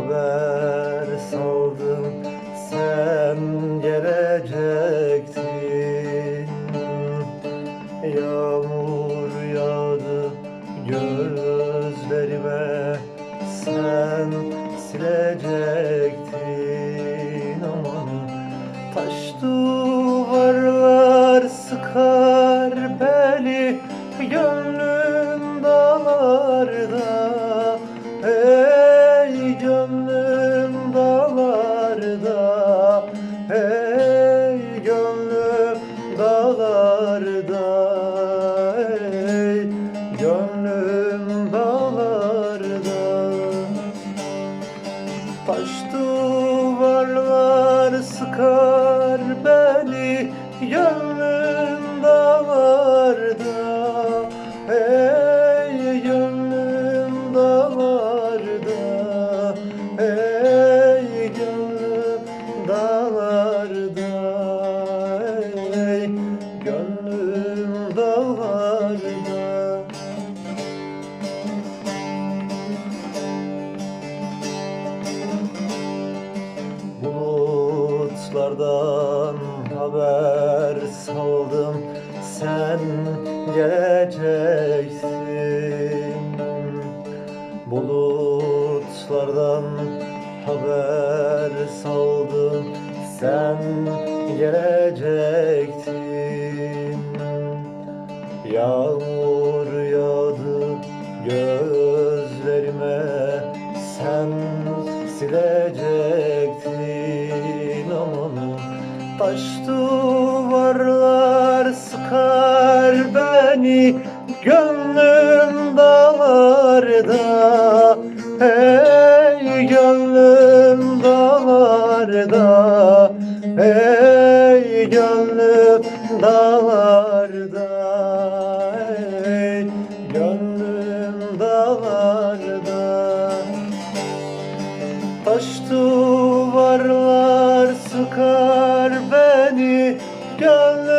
haber saldım, sen gelecektin. Yağmur yağdı gözlerime, sen silecektin. Aman, taş duvarlar sıkar beni, gönlüm dağlarda. Hey gönlüm dağlarda, hey gönlüm dağlarda, hey gönlüm dağlarda. Taş duvarlar sıkar beni, gönlüm dağlarda. Hey gönlüm dağlarda, hey gönlüm dağlarda, hey gönlüm dağlarda. Bulutlardan haber saldım, sen geleceksin. Bulutlardan haber saldım, sen gelecektin. Yağmur yağdı gözlerime, sen silecektin. Aman, taş duvarlar sıkar beni, gönlüm dağlarda. Hey gönlüm dağlarda, hey gönlüm dağlarda, hey gönlüm dağlarda. Taş duvarlar sıkar beni, gönlüm